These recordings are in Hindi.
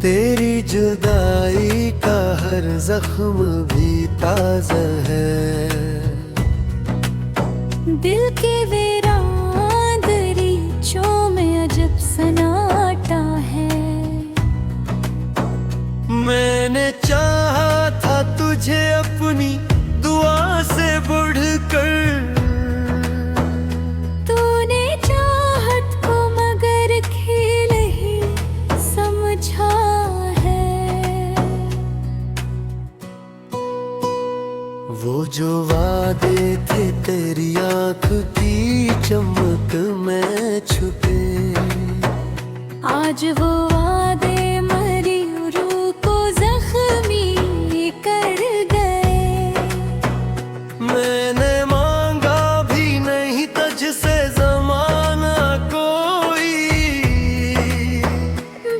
तेरी जुदाई का हर जख्म भी ताज़ा है। दिल के वीरान दरीचों में अजब सन्नाटा है। मैंने चाहा था तुझे अपनी दुआ से बढ़कर, तूने चाहत को मगर खेल ही समझा है। वो जो वादे थे तेरी आँख की चमक में छुपे, आज वो वादे मरी रूह को जख्मी कर गए। मैंने मांगा भी नहीं तुझसे ज़माना कोई,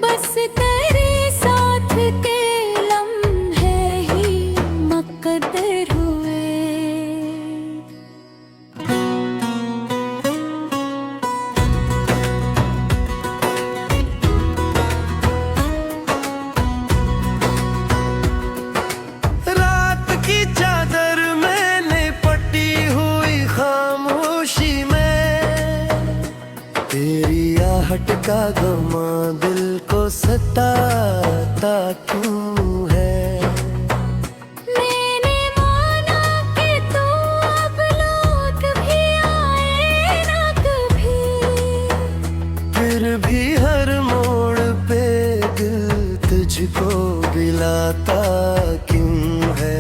बस तेरे साथ के लम्हे ही मुकद्दर हुए। रात की चादर मैंने पटी हुई खामोशी में, तेरी आहट का गमा दिल को सताता क्यों है। मैंने माना कि तू अब लौट भी आए ना कभी, फिर भी हर मोड़ पे दिल तुझको गिलाता क्यों है।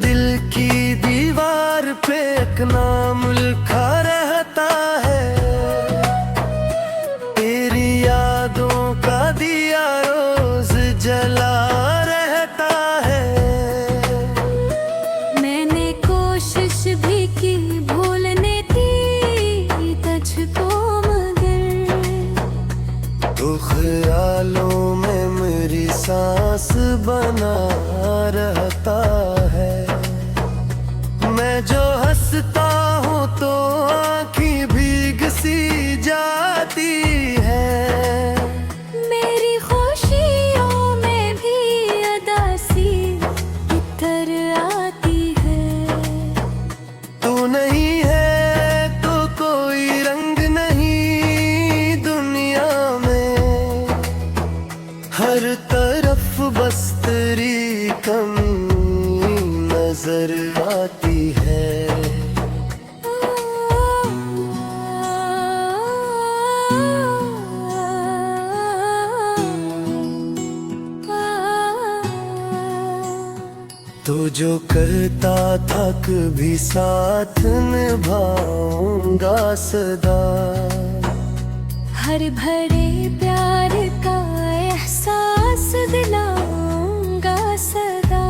दिल की दीवार पे एक नाम लिखा रहता है, तेरी यादों का दिया रोज जला रहता है। मैंने कोशिश भी की भूलने की तुझको मगर, तो ख्यालों में मेरी सांस बना रहता है। मैं जो हंसता हूँ तो आँखें भीग सी जाती है। मेरी खुशियों में भी अदासी इतर आती है। तू नहीं है तो कोई रंग नहीं दुनिया में, हर तरफ बस तेरी कमी नजर आती है। तो जो करता था कभी साथ निभाऊंगा सदा, हर भरे प्यार का एहसास दिलाऊंगा सदा।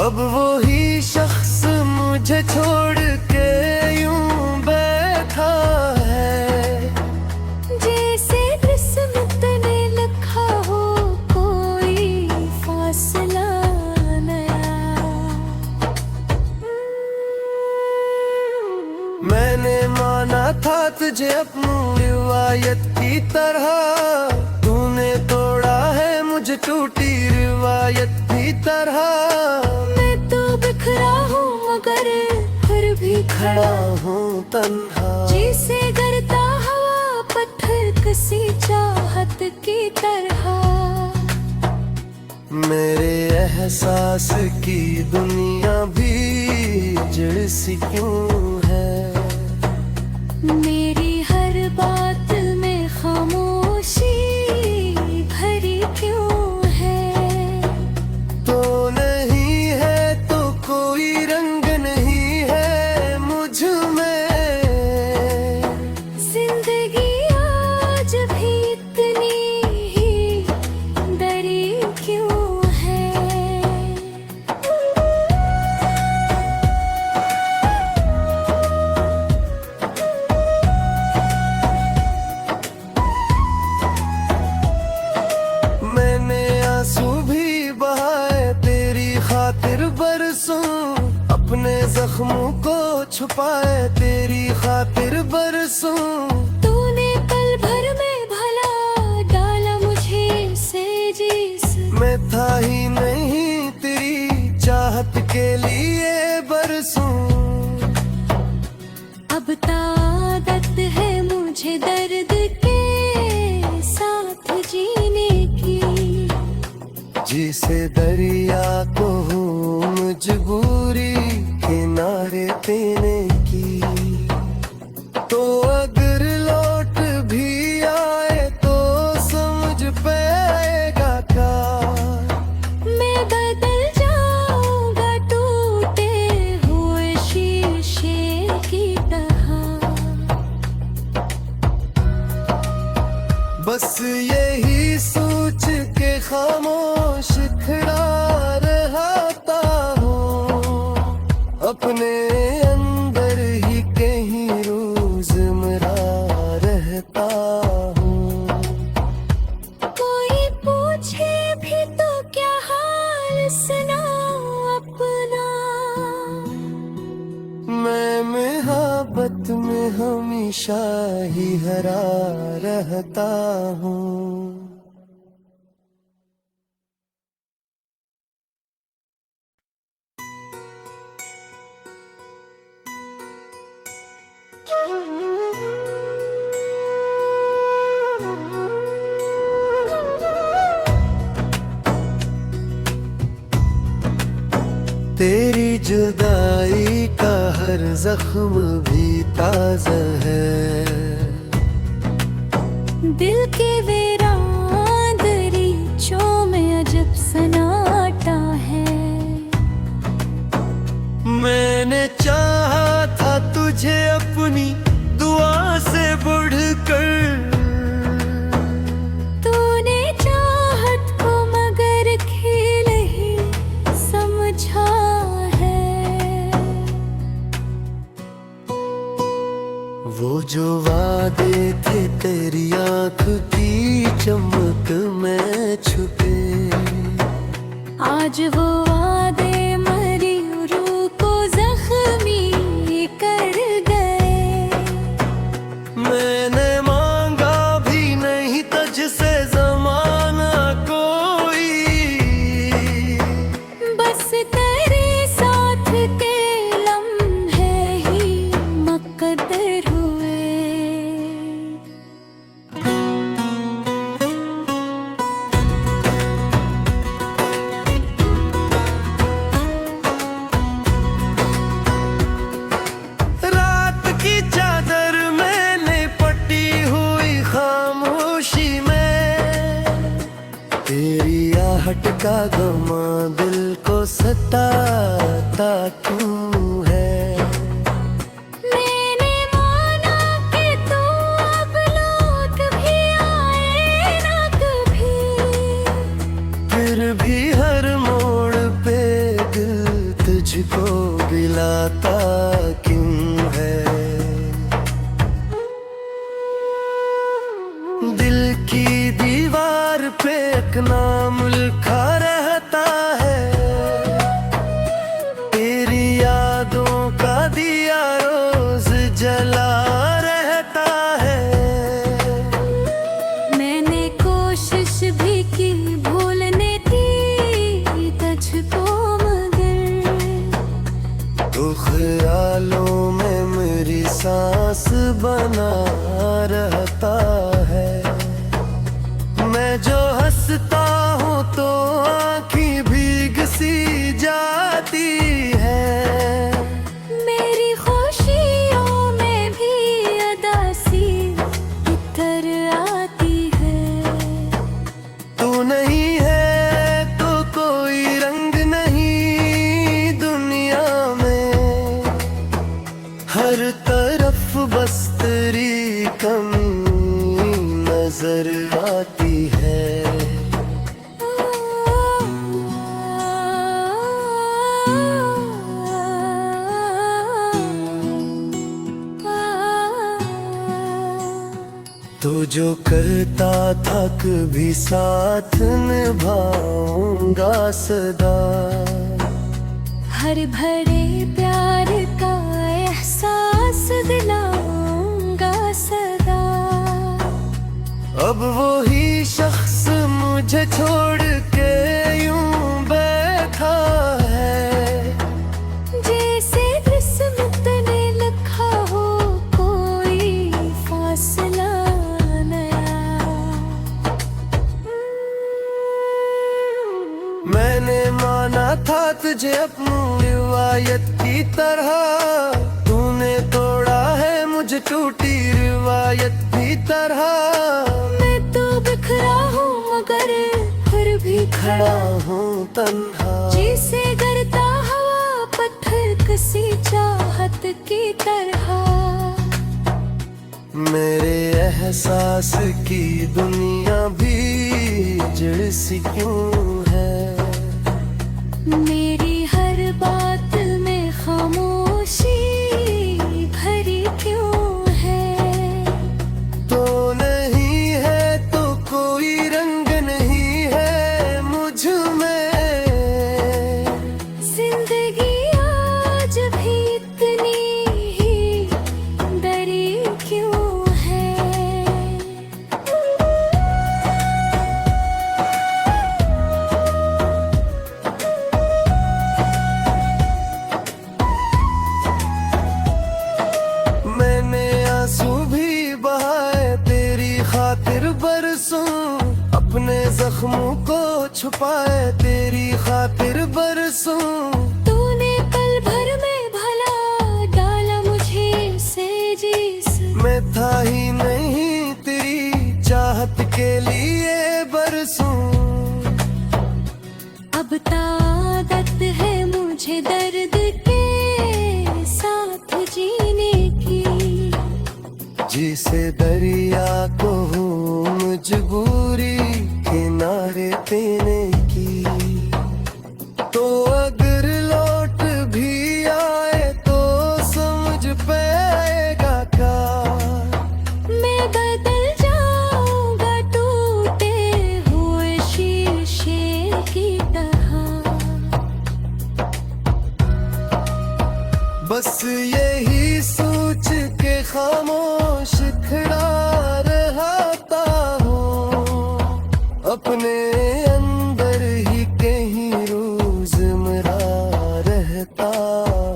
अब वो ही शख्स मुझे छोड़ के यूं बैठा है, जैसे किस्मत ने लिखा हो कोई फासला नया। मैंने माना था तुझे अपनी रिवायत की तरह, तूने तोड़ा है मुझे टूटी रिवायत की तरह। मैं तो बिखरा हूँ मगर फिर भी खड़ा हूँ तन्हा, जिसे गिरता हवा पत्थर किसी चाहत की तरह। मेरे एहसास की दुनिया भी जैसी क्यों है। मेरी हर बात में खामोशी भरी क्यों है। तो नहीं है तो कोई रंग नहीं है मुझ में, जिंदगी आज भी इतनी ही दरी क्यों है। जख्मों को छुपाए तेरी खातिर बरसूं। तूने पल भर में भला डाला मुझे से जिस मैं था ही नहीं तेरी चाहत के लिए बरसूं। अब ताकत है मुझे दर्द के साथ जीने की, जिसे दरिया को हूँ मजबूरी किनारे देने की। तो अगर लौट भी आए तो समझ पाएगा क्या, मैं बदल जाऊंगा टूटे हुए शीशे की तरह। बस यही सोच के खामोश खड़ा रहता हूँ, अपने अंदर ही कहीं रोज़मर्रा रहता हूँ। कोई पूछे भी तो क्या हाल सुनाऊं अपना, मैं मोहब्बत में हमेशा ही हरा रहता हूँ। तेरी जुदाई का हर जख्म भी ताज़ा है, दिल के वीरान दरीचों में अजब सन्नाटा है। मैंने चाहा था तुझे अपनी दुआ से बढ़कर, तूने चाहत को मगर खेल ही समझा है। वो जो वादे थे तेरी आँख की चमक में छुपे, आज वो वादे मरी रूह को जख्मी कर गए। मैंने मांगा भी नहीं तुझसे ज़माना कोई, बस तेरे साथ के लम्हे ही मुकद्दर हुए। रात की चादर मैंने पटी हुई खामोशी में, तेरी आहट का गमा दिल को सताता क्यों है। मैंने माना कि तू अब लौट भी आए ना कभी, फिर भी हर मोड़ पे दिल तुझको बुलाता क्यों है। दिल की दीवार पे एक नाम लिखा रहता है, तेरी यादों का दिया रोज जला रहता है। मैंने कोशिश भी की भूलने की तुझको मगर, तो ख्यालों में मेरी सांस बना रहता है। मैं जो हंसता हूँ तो आँखें भीग सी जाती है, मेरी खुशियों में भी अदासी इतर आती है। तू नहीं है तो कोई रंग नहीं दुनिया में, हर तरफ बस तेरी कमी नजर आती है। तो जो करता था कभी साथ निभाऊंगा सदा, हर भरे प्यार का एहसास दिलाऊंगा सदा। अब वो ही शख्स मुझे छोड़ के यूं बैठा है, जैसे किस्मत ने लिखा हो कोई फासला नया। मैंने माना था तुझे अपनी रिवायत की तरह, तूने तोड़ा है मुझे टूटी रिवायत की तरह। मैं तो बिखरा हूँ मगर फिर भी खड़ा हूँ तन्हा, जिसे करता हवा पत्थर किसी चाहत की तरह। मेरे एहसास की दुनिया भी जड़ सी क्यों है, मेरी हर बात में खामोशी भरी क्यों है। तो नहीं है तो कोई रंग नहीं है मुझ में, जिंदगी आज भी इतनी ही डरी क्यों है। मैंने आंसू भी बहाए तेरी खातिर बरसों, अपने जख्मों को छुपाए तेरी खातिर बरसों। तूने पल भर में भला डाला मुझे से जिस, मैं था ही नहीं तेरी चाहत के लिए बरसों। अब ताकत है मुझे दर्द के साथ जीने की, जिसे दरिया को हो मजबूरी किनारे देने की। तो अगर लौट भी आए तो समझ पाएगा क्या, मैं बदल जाऊंगा टूटे हुए शीशे की तरह। बस यही सोच के खामोश खड़ा रहता हूँ, अपने अंदर ही कहीं रोज़मर्रा रहता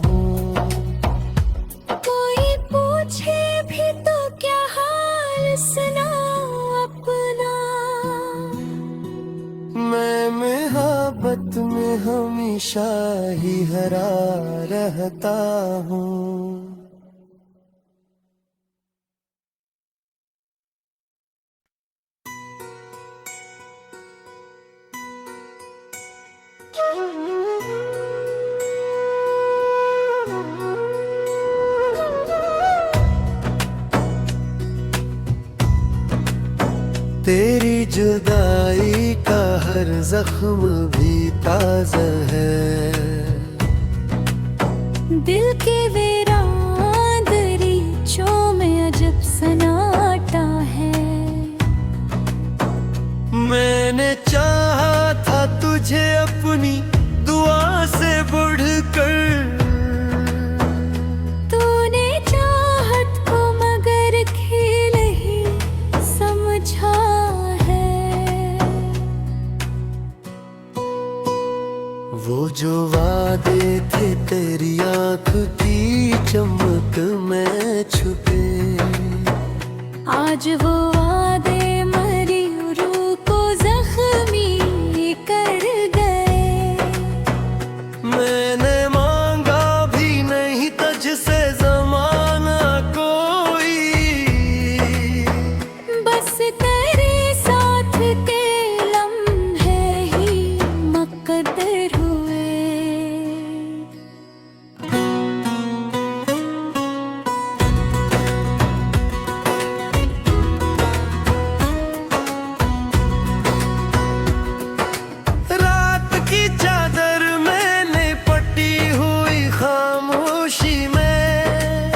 हूँ। कोई पूछे भी तो क्या हाल सुनाऊं अपना, मैं मोहब्बत में हमेशा ही हरा रहता हूँ। तेरी जुदाई का हर जख्म भी ताज़ा है, दिल के वीरान दरीचों में अजब सन्नाटा है। मैंने चाहा था तुझे अपनी दुआ से बढ़कर, तूने चाहत को मगर खेल ही समझा है। वो जो वादे थे तेरी आँख की चमक में छुपे, आज वो वादे मरी रूह को जख्मी कर गए। मैंने मांगा भी नहीं तुझसे ज़माना कोई, बस तेरे साथ के लम्हे ही मुकद्दर हुए। रात की चादर मैंने पटी हुई खामोशी में,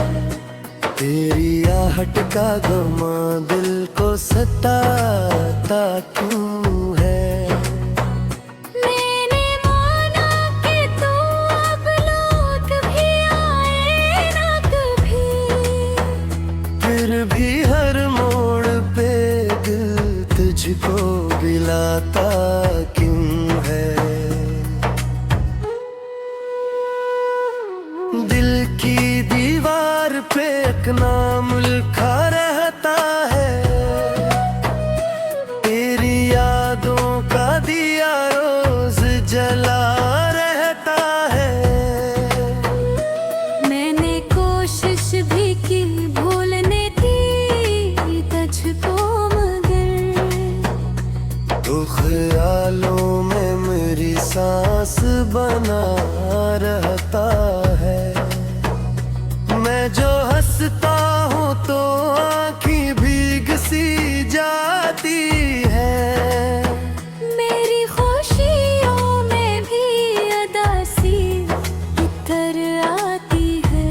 तेरी आहट का गमा दिल को सताता क्यों है। मैंने माना कि तू अब भी हर मोड़ पे दिल तुझको बुलाता क्यों है। दिल की दीवार पे एक नाम लिखा रहता है, तेरी यादों का दिया रोज जला रहता है। मैंने कोशिश भी की भूलने की तुझको, मगर तो ख्यालों में मेरी सांस बना रहता है। मैं जो हंसता हूँ तो आँखें भीग सी जाती है। मेरी खुशियों में भी अदासी इतर आती है।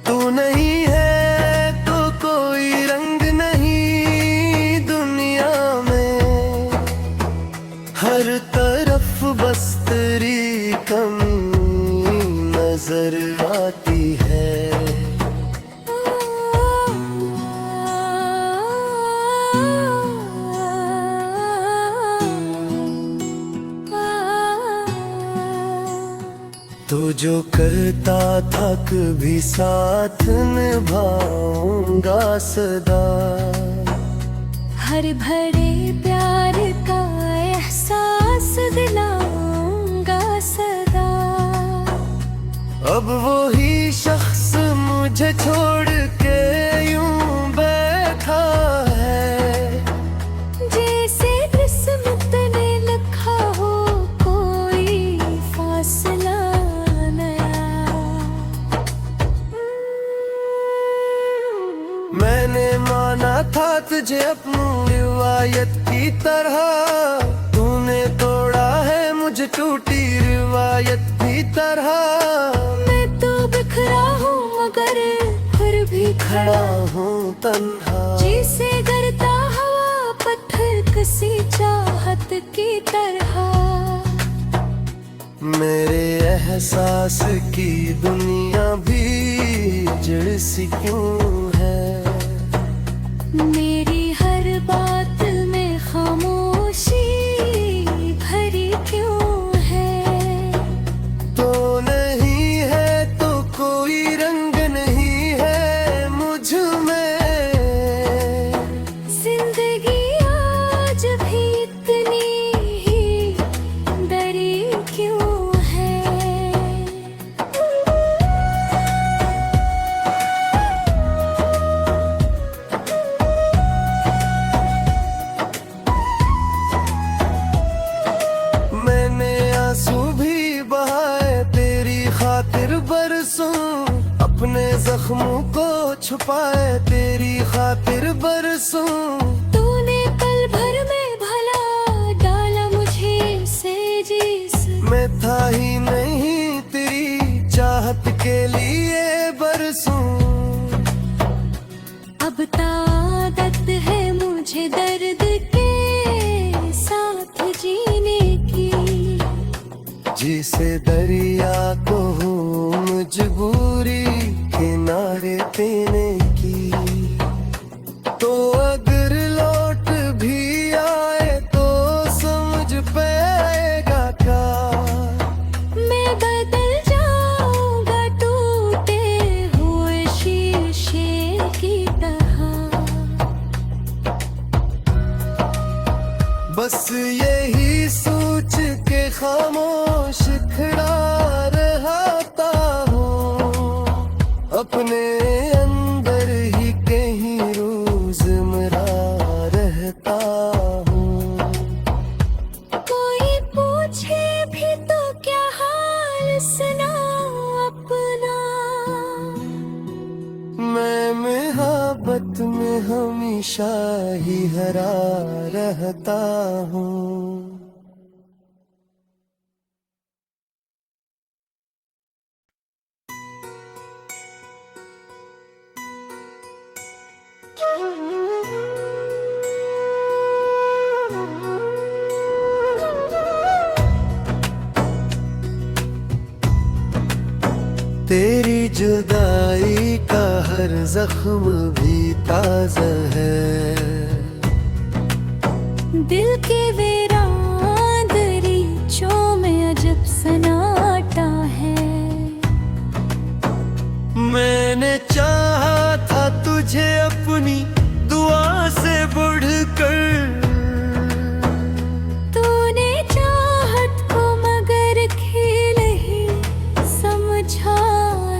तू नहीं है तो कोई रंग नहीं दुनिया में, हर तरफ बस तेरी कमी नजर आती है। तो जो करता था कभी साथ निभाऊंगा सदा, हर भरे प्यार का एहसास दिलाऊंगा सदा। अब वो ही शख्स मुझे छोड़ के यूं बैठा है, जैसे किस्मत ने लिखा हो कोई फासला नया। मैंने माना था तुझे अपनी रिवायत की तरह, तूने तोड़ा है मुझे टूटी रिवायत की तरह। मैं तो बिखरा हूँ मगर फिर भी खड़ा हूँ तन्हा, जिसे करता हवा पत्थर किसी चाहत की तरह। मेरे एहसास की दुनिया भी जड़ सी क्यों है। मेरी हर बात में खामोशी भरी क्यों है। तो नहीं है तो कोई रंग नहीं है मुझ में, जिंदगी आज भी इतनी ही डरी क्यों है। मैंने आंसू भी बहाए तेरी खातिर बरसों, अपने जख्मों को छुपाए तेरी खातिर बरसों। तूने पल भर में भला डाला मुझे से जिस, मैं था ही नहीं तेरी चाहत के लिए बरसों। अब आदत है मुझे दर्द के साथ जीने की, जिसे दरिया को हो मजबूरी किनारे पीने की। तो अगर लौट भी आए तो समझ पाएगा क्या, मैं बदल जाऊंगा टूटे हुए शीशे की तरह। बस यही सोच के खामोश खड़ा रहता हूँ, अपने अंदर ही कहीं रोज़मर्रा रहता हूँ। कोई पूछे भी तो क्या हाल सुनाऊं अपना, मैं मोहब्बत में हमेशा ही हरा रहता हूँ। तेरी जुदाई का हर जख्म भी ताज़ा है। दिल के वीरान दरीचों में अजब सन्नाटा है। मैंने चाहा था तुझे अपनी दुआ से बढ़कर, तूने चाहत को मगर खेल ही समझा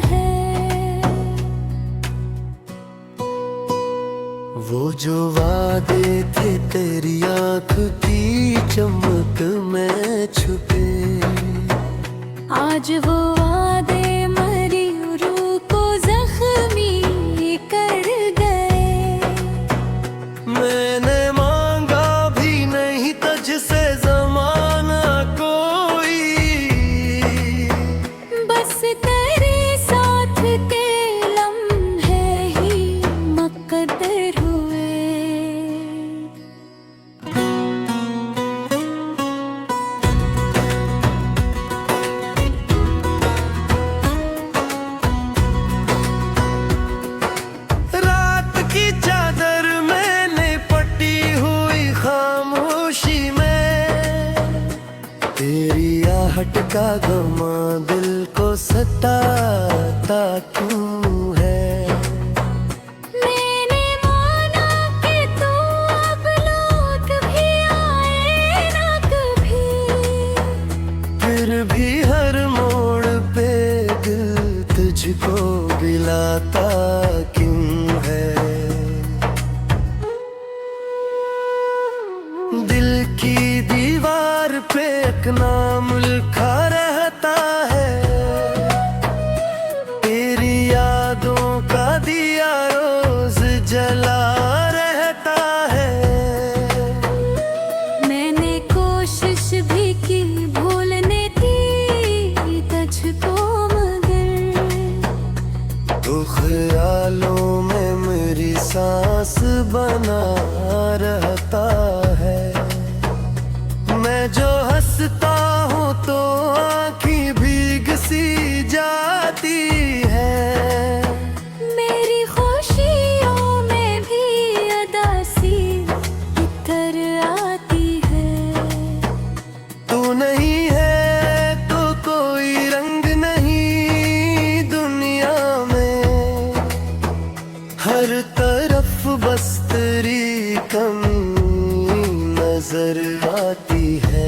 है। वो जो वादे थे तेरी आँख की चमक में छुपे, आज वो वादे मरी रूह को जख्मी कर गए। मैंने मांगा भी नहीं तुझसे ज़माना कोई, बस तेरे साथ के लम्हे ही मुकद्दर हुए। रात की चादर मैंने पटी हुई खामोशी में, तेरी आहट का गमा दिल को सताता क्यों है। मैंने माना कि तू अब लौट भी आए ना कभी, फिर भी हर मोड़ पे दिल तुझको गिलाता क्यों है। दिल की दीवार पे एक नाम लिखा रहता है, तेरी यादों का दिया रोज जला रहता है। मैंने कोशिश भी की भूलने की तुझको मगर, तो ख्यालों में मेरी सांस बना रहता है। मैं जो हंसता हूँ तो आँखें भीग सी जाती है। मेरी खुशियों में भी अदासी इतर आती है। तू नहीं है तो कोई रंग नहीं दुनिया में, हर तरफ बस तेरी कमी नजर आती है।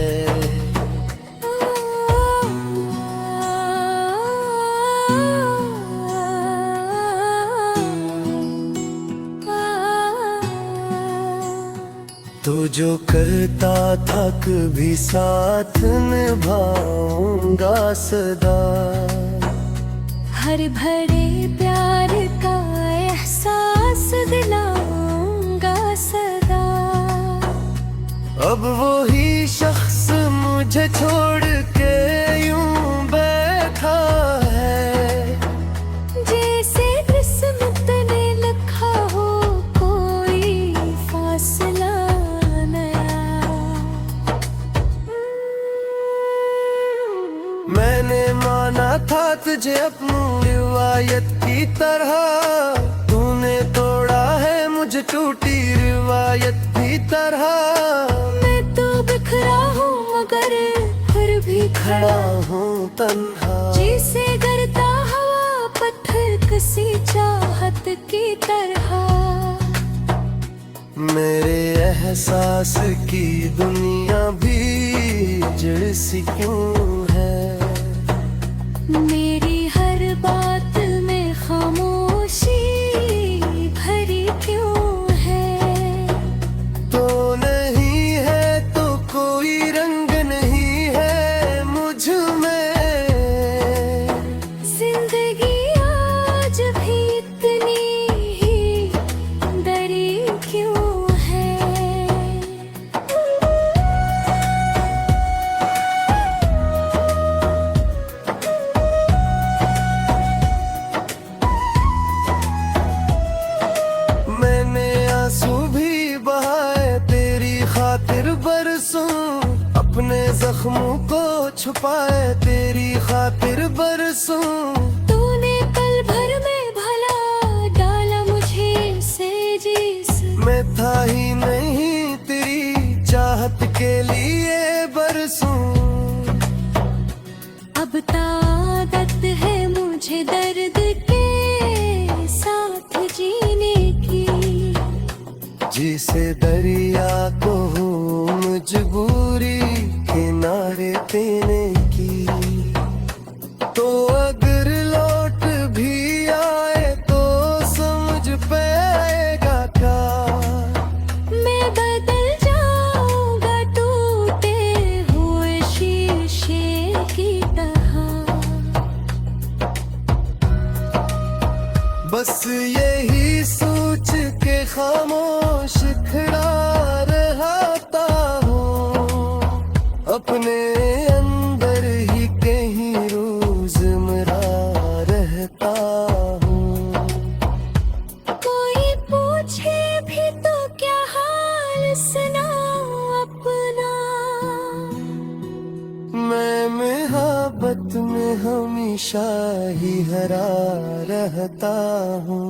तो जो करता था कभी साथ निभाऊंगा सदा, हर भरे प्यार का एहसास दिलाऊंगा सदा। अब वो ही शख्स मुझे छोड़ के यूं बैठा है, जैसे किस्मत ने लिखा हो कोई फासला नया। मैंने माना था तुझे अपनी रिवायत की तरह, तूने तोड़ा है मुझे टूटी रिवायत की तरह। मैं तो बिखरा हूँ मगर फिर भी खड़ा हूँ तन्हा, जिसे गिरता हवा पत्थर किसी चाहत की तरह। मेरे एहसास की दुनिया भी जैसी क्यों है। मेरी हर बात में खामोशी भरी क्यों है। तो नहीं है तो कोई रंग नहीं है मुझ में, जिंदगी आज भी इतनी ही दरी क्यों है। जख्मों को छुपाए तेरी खातिर बरसूं। तूने पल भर में भला डाला मैं था ही नहीं तेरी चाहत के लिए बरसूं। अब आदत है मुझे दर्द के साथ जीने की, जिसे दरिया को हूँ मजबूरी किनारे देने की। तो अगर लौट भी आए तो समझ पाएगा क्या, मैं बदल जाऊंगा टूटे हुए शीशे की तरह। बस यही सोच के खामोश खड़ा रहता हूँ, अपने अंदर ही कहीं रोज़मर्रा रहता हूँ। कोई पूछे भी तो क्या हाल सुनाऊं अपना, मैं मोहब्बत में हमेशा ही हरा रहता हूँ।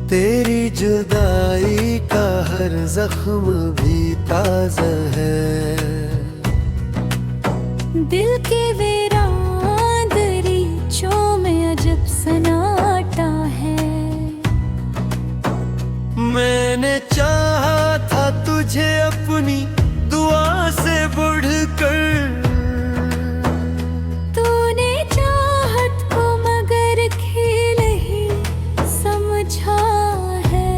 तेरी जुदाई का हर जख्म भी ताज़ा है, दिल के वीरान दरीचों में अजब सन्नाटा है। मैंने चाहा था तुझे अपनी दुआ से बढ़कर, तूने चाहत को मगर खेल ही समझा है।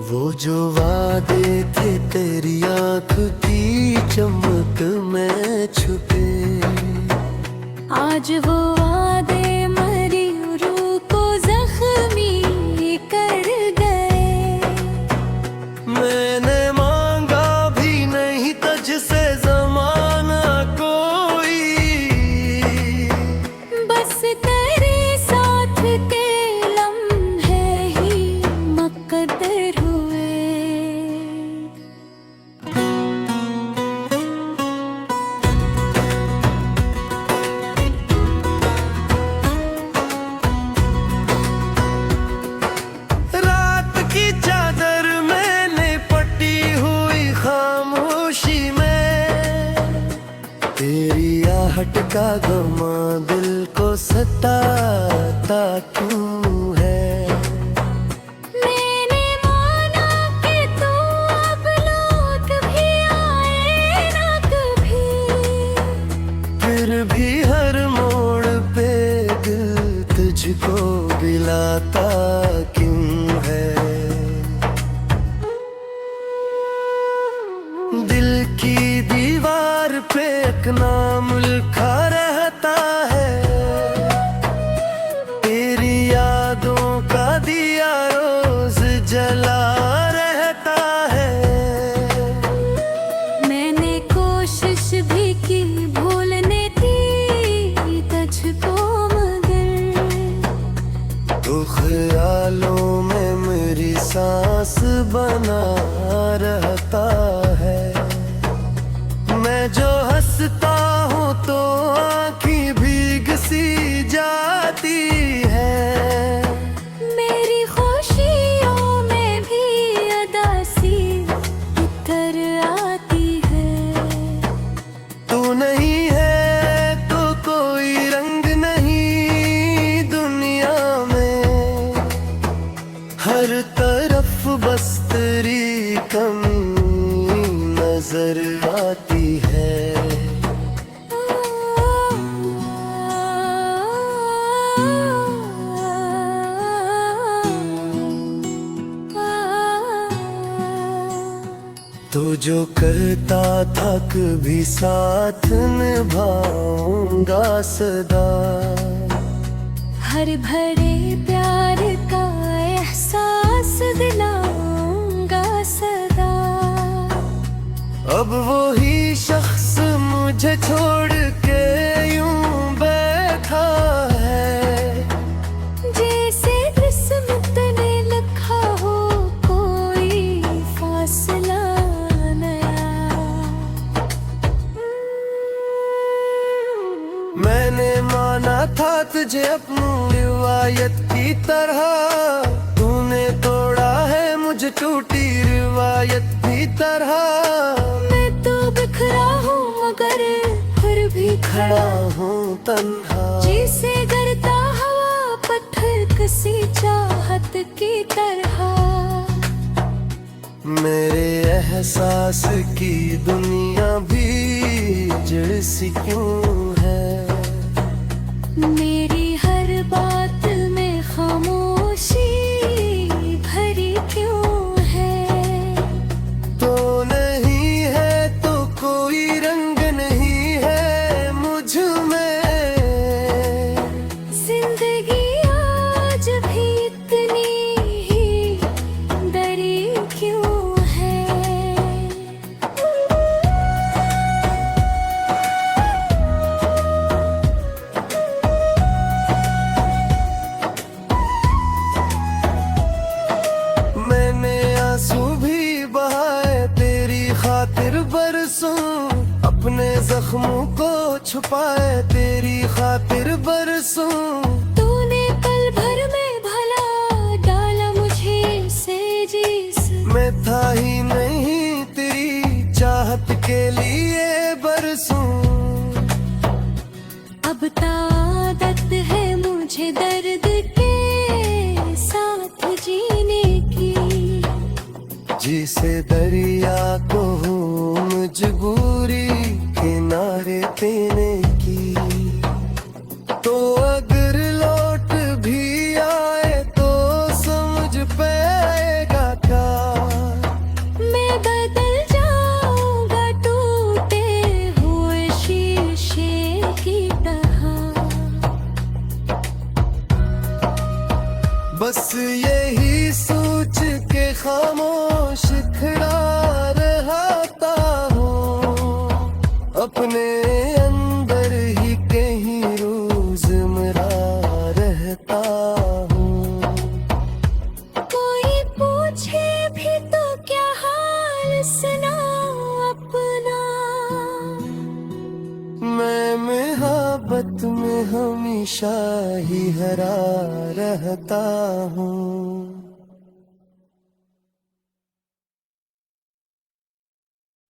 वो जो वादे थे तेरी आँख की चमक में छुपे, आज वो वादे मरी रूह को जख्मी कर गए। मैंने मांगा भी नहीं तुझसे ज़माना कोई, बस तेरे साथ के लम्हे ही मुकद्दर हुए। रात की चादर मैंने पटी हुई खामोशी में, तेरी आहट का गमा दिल को सताता क्यों है। मैंने माना कि तू अब लौट भी आए ना कभी, फिर भी हर मोड़ पे दिल तुझको बुलाता क्यों है। दिल की दीवार पे एक नाम लिखा रहता है, तेरी यादों का दिया रोज जला रहता है। मैंने कोशिश भी की भूलने की तुझको मगर, तो ख्यालों में मेरी सांस बना रहता है। मैं जो हंसता हूँ तो आँखें भीग सी जाती है, मेरी खुशियों में भी अदासी इतर आती है। तू नहीं है तो कोई रंग नहीं दुनिया में, हर तरफ बस तेरी कमी नजर आती है। तो जो कहता था कभी साथ निभाऊंगा सदा, हर भरे प्यार का एहसास दिलाऊंगा सदा। अब वो ही शख्स मुझे छोड़ के मैंने माना था तुझे अपनी रिवायत की तरह, तूने तोड़ा है मुझे टूटी रिवायत की तरह। मैं तो बिखरा हूँ मगर फिर भी खड़ा हूँ तन्हा, जिसे करता हवा पत्थर कसी चाहत की तरह। मेरे एहसास की दुनिया भी जड़ सी क्यों है, मेरी हर बात में खामोशी भरी क्यों है। तो नहीं है तो कोई रंग नहीं है मुझ में, जिंदगी आज भी इतनी ही डरी क्यों है। मैंने आंसू भी बहाए तेरी खातिर बरसों, अपने जख्मों को छुपाए तेरी खातिर बरसों। तूने पल भर में भला डाला मुझे से जिस, मैं था ही नहीं तेरी चाहत के लिए बरसों। अब तादत है मुझे दर्द के साथ जीने की, जिसे दरिया को हो मजबूरी किनारे देने की। तो अगर लौट भी आए तो समझ पाएगा क्या, मैं बदल जाऊंगा टूटे हुए शीशे की तरह। बस यही सोच के खामोश खड़ा रहता हूँ, अपने अंदर ही कहीं रोज़मर्रा रहता हूँ। कोई पूछे भी तो क्या हाल सुनाऊं अपना, मैं मोहब्बत में हमेशा ही हरा रहता हूँ।